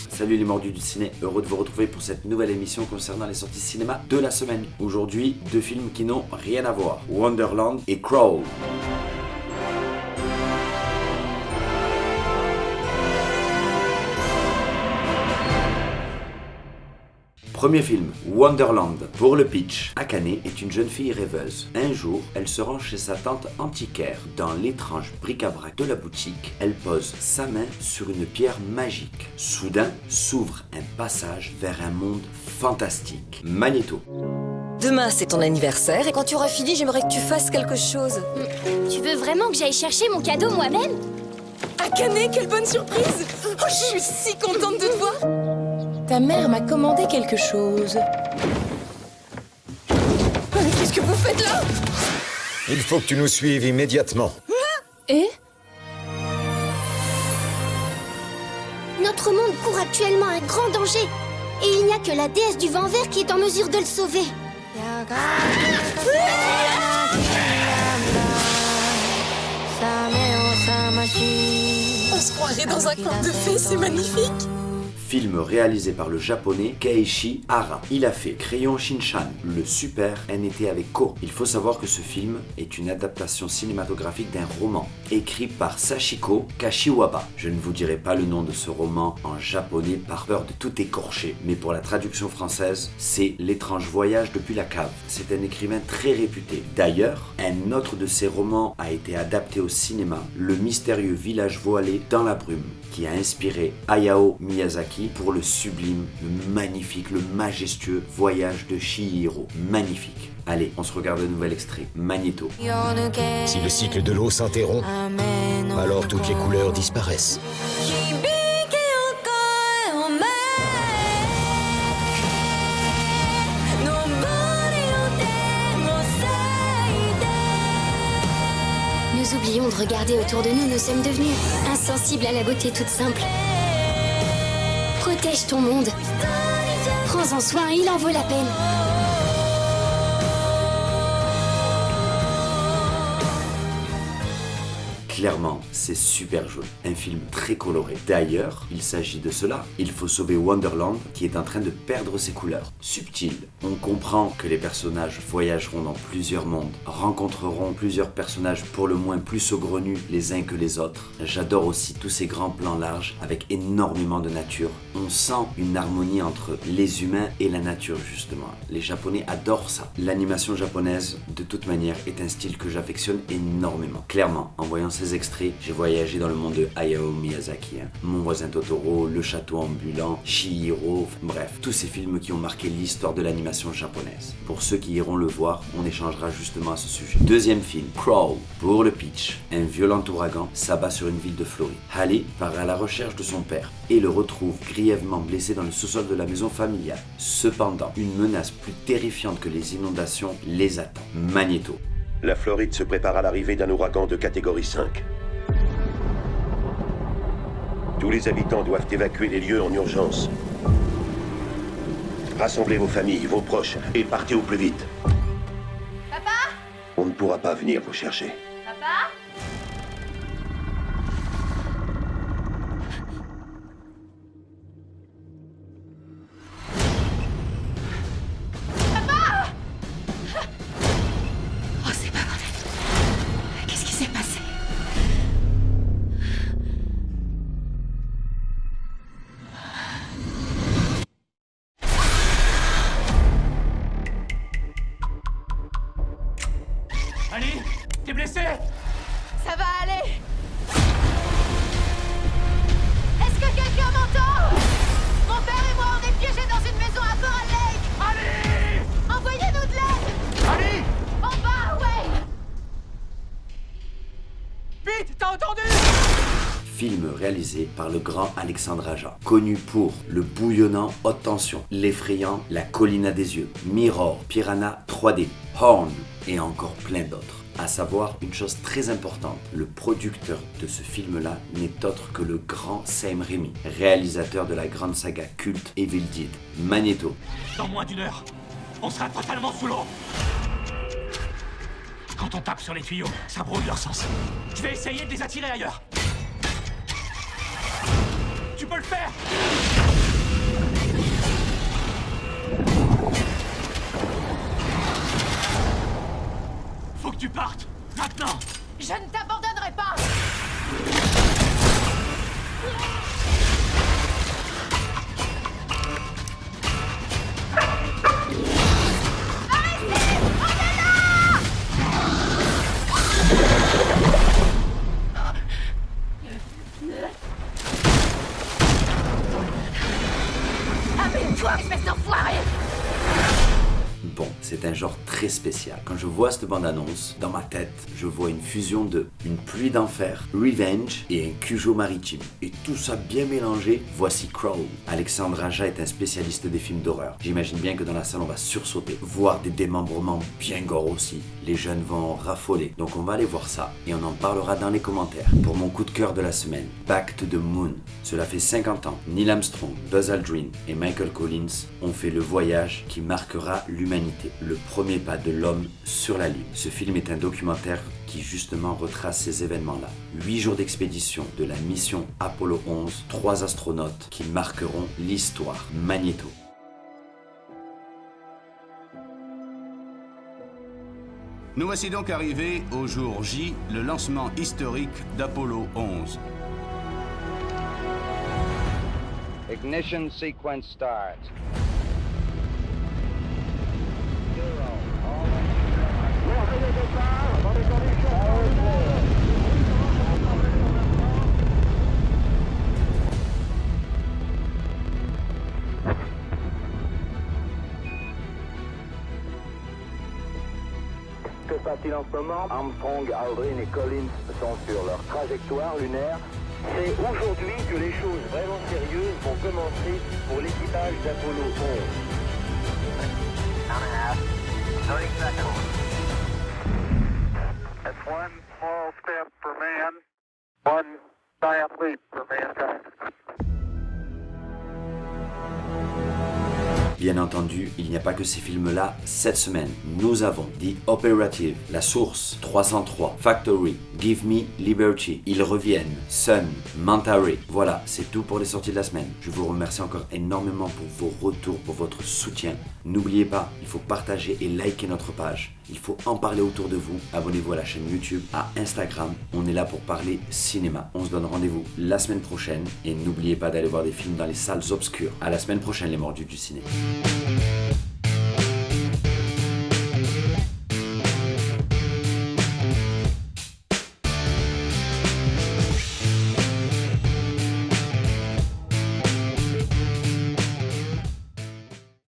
Salut les mordus du ciné, heureux de vous retrouver pour cette nouvelle émission concernant les sorties cinéma de la semaine. Aujourd'hui, deux films qui n'ont rien à voir, Wonderland et Crawl. Premier film, Wonderland. Pour le pitch, Akane est une jeune fille rêveuse. Un jour, elle se rend chez sa tante antiquaire. Dans l'étrange bric-à-brac de la boutique, elle pose sa main sur une pierre magique. Soudain, s'ouvre un passage vers un monde fantastique. Magnéto. Demain, c'est ton anniversaire et quand tu auras fini, j'aimerais que tu fasses quelque chose. Tu veux vraiment que j'aille chercher mon cadeau moi-même? Akane, quelle bonne surprise! Oh, je suis si contente de te voir! Ta mère m'a commandé quelque chose. Qu'est-ce que vous faites là? Il faut que tu nous suives immédiatement. Et Notre monde court actuellement un grand danger. Et il n'y a que la déesse du vent vert qui est en mesure de le sauver. On se croirait dans un conte de fées, c'est magnifique! Film réalisé par le japonais Keiichi Hara. Il a fait Crayon Shinchan, Le Super, Un été avec Ko. Il faut savoir que ce film est une adaptation cinématographique d'un roman écrit par Sachiko Kashiwaba. Je ne vous dirai pas le nom de ce roman en japonais par peur de tout écorcher, mais pour la traduction française, c'est L'étrange voyage depuis la cave. C'est un écrivain très réputé. D'ailleurs, un autre de ses romans a été adapté au cinéma, Le mystérieux village voilé dans la brume, qui a inspiré Hayao Miyazaki pour le sublime, le magnifique, le majestueux voyage de Chihiro. Magnifique. Allez, on se regarde un nouvel extrait. Magnéto. Si le cycle de l'eau s'interrompt, alors toutes les couleurs disparaissent. Nous oublions de regarder autour de nous, nous sommes devenus insensibles à la beauté toute simple. Protège ton monde. Prends-en soin, il en vaut la peine. Clairement, c'est super joli. Un film très coloré. D'ailleurs, il s'agit de cela. Il faut sauver Wonderland qui est en train de perdre ses couleurs. Subtil. On comprend que les personnages voyageront dans plusieurs mondes, rencontreront plusieurs personnages pour le moins plus saugrenus les uns que les autres. J'adore aussi tous ces grands plans larges avec énormément de nature. On sent une harmonie entre les humains et la nature justement. Les Japonais adorent ça. L'animation japonaise, de toute manière, est un style que j'affectionne énormément. Clairement, en voyant ces extraits, j'ai voyagé dans le monde de Hayao Miyazaki, Mon voisin Totoro, Le château ambulant, Chihiro, bref, tous ces films qui ont marqué l'histoire de l'animation japonaise. Pour ceux qui iront le voir, on échangera justement à ce sujet. Deuxième film, Crawl. Pour le pitch, un violent ouragan s'abat sur une ville de Floride. Halle part à la recherche de son père et le retrouve grièvement blessé dans le sous-sol de la maison familiale. Cependant, une menace plus terrifiante que les inondations les attend. Magnéto. La Floride se prépare à l'arrivée d'un ouragan de catégorie 5. Tous les habitants doivent évacuer les lieux en urgence. Rassemblez vos familles, vos proches, et partez au plus vite. Papa? On ne pourra pas venir vous chercher. Papa? oh, c'est pas vrai. Qu'est-ce qui s'est passé? Ali, t'es blessé? Ça va aller? Est-ce que quelqu'un m'entend? Mon père et moi, on est piégés dans une maison à Coral Lake! Ali! Envoyez-nous de l'aide! Ali! En bas, ouais! Vite, t'as entendu? Film réalisé par le grand Alexandre Aja, connu pour le bouillonnant Haute Tension, l'effrayant La colline à des yeux, Mirror, Piranha 3D, Horn et encore plein d'autres. À savoir une chose très importante, le producteur de ce film-là n'est autre que le grand Sam Raimi, réalisateur de la grande saga culte Evil Dead, Magnéto. Dans moins d'une heure, on sera totalement sous l'eau. Quand on tape sur les tuyaux, ça brouille leur sens. Je vais essayer de les attirer ailleurs. Tu peux le faire! Toi, espèce d'enfoiré! Bon, c'est un genre très spécial. Quand je vois cette bande-annonce, dans ma tête, je vois une fusion de une pluie d'enfer, Revenge et un Cujo maritime. Et tout ça bien mélangé, voici Crawl. Alexandre Aja est un spécialiste des films d'horreur. J'imagine bien que dans la salle, on va sursauter, voir des démembrements bien gore aussi. Les jeunes vont raffoler. Donc on va aller voir ça et on en parlera dans les commentaires. Pour mon coup de cœur de la semaine, Back to the Moon. Cela fait 50 ans. Neil Armstrong, Buzz Aldrin et Michael Collins ont fait le voyage qui marquera l'humanité. Le premier pas de l'homme sur la Lune. Ce film est un documentaire qui justement retrace ces événements-là. 8 jours d'expédition de la mission Apollo 11, 3 astronautes qui marqueront l'histoire. Magnéto. Nous voici donc arrivés au jour J, le lancement historique d'Apollo 11. Ignition sequence start. Que se passe-t-il en ce moment? Armstrong, Aldrin et Collins sont sur leur trajectoire lunaire. C'est aujourd'hui que les choses vraiment sérieuses vont commencer pour l'équipage d'Apollo 11. 30 seconds. That's one small step for man, one giant leap for mankind. Bien entendu, il n'y a pas que ces films-là cette semaine. Nous avons The Operative, La Source, 303, Factory, Give Me Liberty, Ils reviennent, Sun, Manta Ray. Voilà, c'est tout pour les sorties de la semaine. Je vous remercie encore énormément pour vos retours, pour votre soutien. N'oubliez pas, il faut partager et liker notre page. Il faut en parler autour de vous. Abonnez-vous à la chaîne YouTube, à Instagram. On est là pour parler cinéma. On se donne rendez-vous la semaine prochaine. Et n'oubliez pas d'aller voir des films dans les salles obscures. À la semaine prochaine, les mordus du ciné.